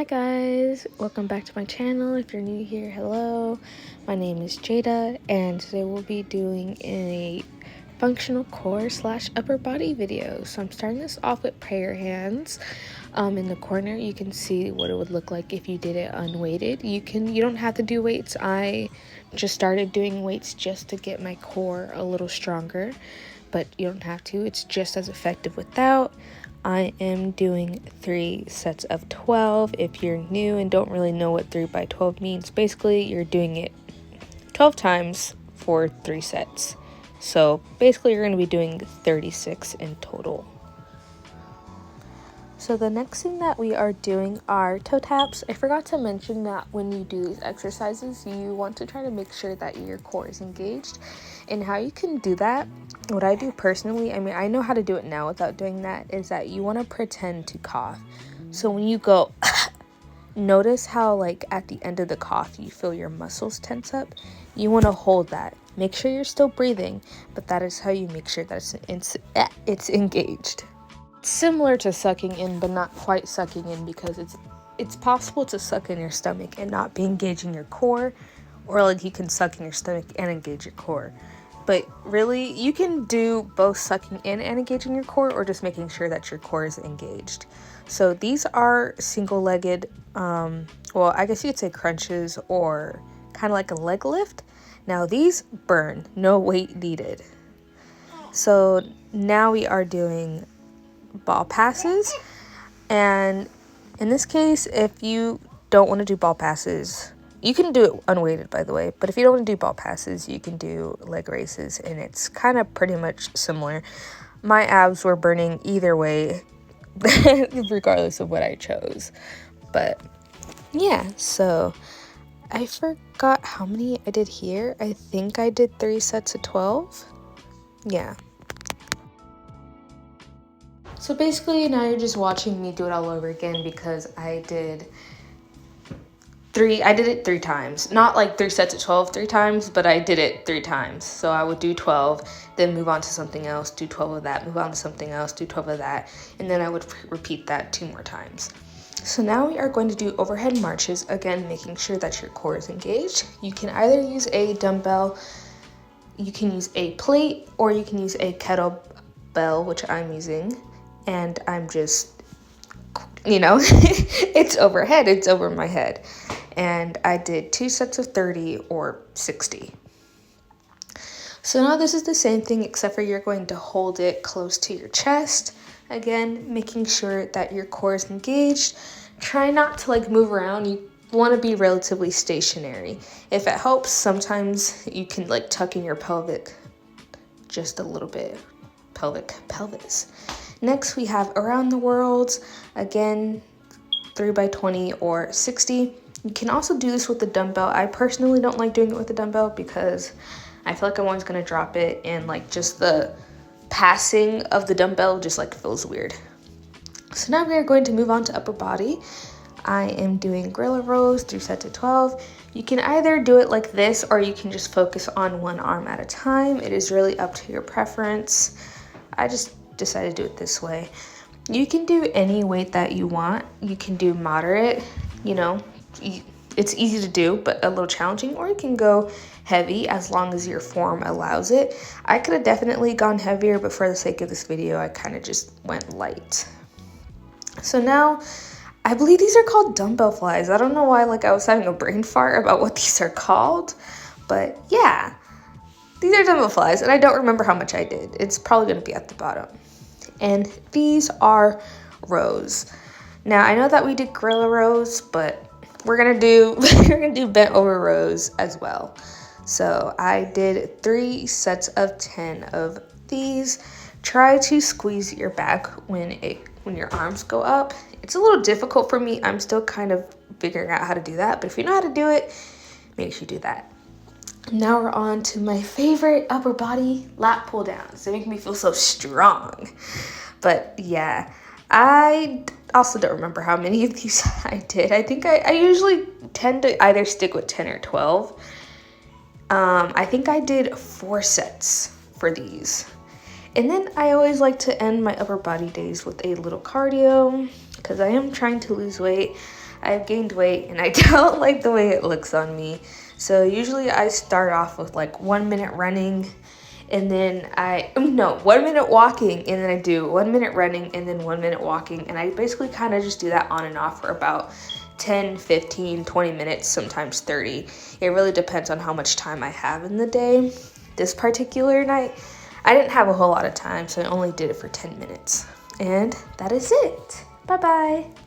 guys, welcome back to my channel. If you're new here, hello. My name is Jada and today we'll be doing a functional core / upper body video. So I'm starting this off with prayer hands. In the corner you can see what it would look like if you did it unweighted. You don't have to do weights. I just started doing weights just to get my core a little stronger, but you don't have to. It's just as effective without. I am doing 3 sets of 12. If you're new and don't really know what 3 by 12 means, basically you're doing it 12 times for 3 sets. So basically you're going to be doing 36 in total. So the next thing that we are doing are toe taps. I forgot to mention that when you do these exercises, you want to try to make sure that your core is engaged. And how you can do that, what I do personally, I know how to do it now without doing that, is that you want to pretend to cough. So when you go, notice how like at the end of the cough, you feel your muscles tense up. You want to hold that. Make sure you're still breathing, but that is how you make sure that it's engaged. Similar to sucking in, but not quite sucking in, because it's possible to suck in your stomach and not be engaging your core, or like you can suck in your stomach and engage your core. But really, you can do both sucking in and engaging your core, or just making sure that your core is engaged. So these are single-legged, well, I guess you could say crunches, or kind of like a leg lift. Now these burn, no weight needed. So now we are doing ball passes, and in this case, if you don't want to do ball passes, you can do it unweighted, by the way, but if you don't want to do ball passes, you can do leg raises, and it's kind of pretty much similar. My abs were burning either way, regardless of what I chose. But yeah, so I forgot how many I did here. I think I did 3 sets of 12. Yeah. So basically now you're just watching me do it all over again, because I did it 3 times. Not like 3 sets of 12 3 times, but I did it 3 times. So I would do 12, then move on to something else, do 12 of that, move on to something else, do 12 of that, and then I would repeat that 2 more times. So now we are going to do overhead marches, again making sure that your core is engaged. You can either use a dumbbell, you can use a plate, or you can use a kettlebell, which I'm using. And I'm just, it's overhead, it's over my head. And I did 2 sets of 30 or 60. So now this is the same thing, except for you're going to hold it close to your chest. Again, making sure that your core is engaged. Try not to like move around. You want to be relatively stationary. If it helps, sometimes you can like tuck in your pelvic just a little bit. Pelvis. Next, we have around the world, again, 3 by 20 or 60. You can also do this with the dumbbell. I personally don't like doing it with the dumbbell because I feel like I'm always going to drop it, and like just the passing of the dumbbell just like feels weird. So now we are going to move on to upper body. I am doing gorilla rows, 3 sets of 12. You can either do it like this, or you can just focus on one arm at a time. It is really up to your preference. I just decided to do it this way. You can do any weight that you want. You can do moderate, it's easy to do, but a little challenging, or you can go heavy as long as your form allows it. I could have definitely gone heavier, but for the sake of this video, I kind of just went light. So now, I believe these are called dumbbell flies. I don't know why, I was having a brain fart about what these are called, but yeah. These are dumbbell flies, and I don't remember how much I did. It's probably going to be at the bottom. And these are rows. Now, I know that we did gorilla rows, but we're going to do bent over rows as well. So I did 3 sets of 10 of these. Try to squeeze your back when your arms go up. It's a little difficult for me. I'm still kind of figuring out how to do that, but if you know how to do it, make sure you do that. Now we're on to my favorite upper body, lat pull downs. They make me feel so strong. But yeah, I also don't remember how many of these I did. I think I usually tend to either stick with 10 or 12. I think I did 4 sets for these. And then I always like to end my upper body days with a little cardio, because I am trying to lose weight. I've gained weight and I don't like the way it looks on me. So usually I start off with like 1 minute running, and then 1 minute walking, and then I do 1 minute running and then 1 minute walking. And I basically kind of just do that on and off for about 10, 15, 20 minutes, sometimes 30. It really depends on how much time I have in the day. This particular night, I didn't have a whole lot of time, so I only did it for 10 minutes. And that is it. Bye-bye.